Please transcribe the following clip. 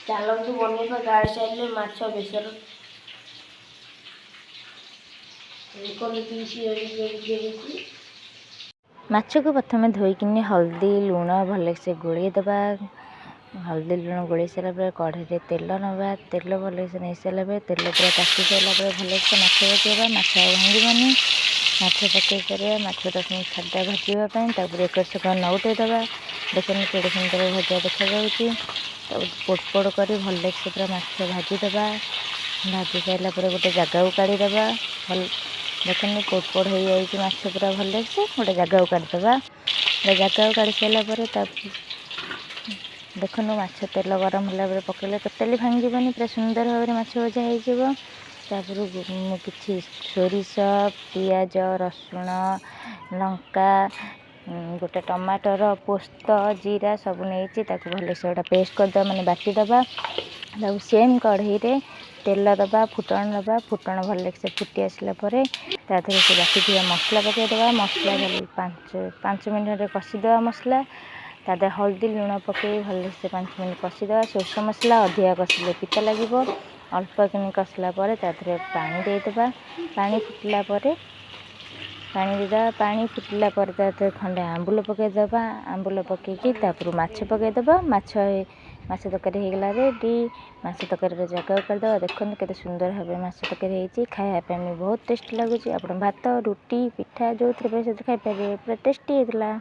ଚାଲନ୍ତୁ ବନେଇବା ଗାଡ଼ି ଷ୍ଟାଇଲରେ ମାଛ ବେସର। ମାଛକୁ ପ୍ରଥମେ ଧୋଇକିନି ହଳଦୀ ଲୁଣ ଭଲସେ ଗୋଳେଇ ଦେବା। ହଳଦୀ ଲୁଣ ଗୋଳେଇ ସାରିଲା ପରେ କଢ଼େଇରେ ତେଲ ନେବା। ତେଲ ଭଲସେ ନେଇ ସାରିଲା ପରେ ତେଲ ପୁରା ତାତି ସାରିଲା ପରେ ଭଲସେ ମାଛ ପକାଇବା। ମାଛ ଆଉ ଭାଙ୍ଗିବନି। ମାଛ ପକାଇ ସାରିବା। ମାଛଟା ପୁଣି ଛାଡ଼ିଦେବା ଭାଜିବା ପାଇଁ। ତାପରେ ଏକର ସେକର ନଉଟାଇ ଦେବା। ଦେଖନ୍ତୁ କେଡ଼େ ସୁନ୍ଦର ଭଜା ଦେଖାଯାଉଛି। ତାପରେ ପୋଡ଼ ପୋଡ଼ କରି ଭଲସେ ପୁରା ମାଛ ଭାଜିଦେବା। ଭାଜି ସାରିଲା ପରେ ଗୋଟେ ଜାଗାକୁ କାଢ଼ିଦେବା। ଦେଖନ୍ତୁ ପୋଡ଼ ପୋଡ଼ ହେଇଯାଇଛି ମାଛ ପୁରା ଭଲସେ। ଗୋଟେ ଜାଗାକୁ କାଢ଼ିଦେବା। ଗୋଟେ ଜାଗାକୁ କାଢ଼ି ସାରିଲା ପରେ ତାପରେ ଦେଖନ୍ତୁ ମାଛ ତେଲ ଗରମ ହେଲା ପରେ ପକାଇଲେ ଟୋଟାଲି ଭାଙ୍ଗିବନି। ପୁରା ସୁନ୍ଦର ଭାବରେ ମାଛ ଭଜା ହେଇଯିବ। ତାପରେ କିଛି ସୋରିଷ ପିଆଜ ରସୁଣ ଲଙ୍କା ଗୋଟେ ଟମାଟର ପୋସ୍ତ ଜିରା ସବୁ ନେଇଛି। ତାକୁ ଭଲସେ ଗୋଟେ ପେଷ୍ଟ କରିଦେବା ମାନେ ବାଟିଦେବା। ତାକୁ ସେମ୍ କଢ଼େଇରେ ତେଲ ଦେବା ଫୁଟଣ ଦେବା। ଫୁଟଣ ଭଲସେ ଫୁଟି ଆସିଲା ପରେ ତା ଦେହରେ ସେ ବାଟିଥିବା ମସଲା ପକାଇଦେବା। ମସଲା ପାଞ୍ଚ ମିନିଟ୍ରେ କଷିଦେବା ମସଲା। ତା ଦେହରେ ହଳଦୀ ଲୁଣ ପକାଇ ଭଲସେ 5 ମିନିଟ୍ କଷିଦେବା। ସୋରିଷ ମସଲା ଅଧିକା କଷିଲେ ପିତା ଲାଗିବ। ଅଳ୍ପ କିନି କଷିଲା ପରେ ତା ଦେହରେ ପାଣି ଦେଇଦେବା। ପାଣି ଫୁଟିଲା ପରେ ପାଣି ଫୁଟିଲା ପରେ ତା ଦେହରେ ଖଣ୍ଡେ ଆମ୍ବୁଲ ପକାଇଦେବା। ଆମ୍ବୁଲ ପକାଇକି ତାପରେ ମାଛ ପକାଇଦେବା। ମାଛ ତରକାରୀ ହେଇଗଲା ରେଡ଼ି। ମାଛ ତରକାରୀର ଜାଗାକୁ କରିଦେବା। ଦେଖନ୍ତୁ କେତେ ସୁନ୍ଦର ଭାବେ ମାଛ ତରକାରୀ ହେଇଛି। ଖାଇବା ପାଇଁ ବି ବହୁତ ଟେଷ୍ଟି ଲାଗୁଛି। ଆପଣ ଭାତ ରୁଟି ପିଠା ଯେଉଁଥିରେ ପାଇଁ ସେଥିରେ ଖାଇପାରିବେ। ପୁରା ଟେଷ୍ଟି ହେଇଥିଲା।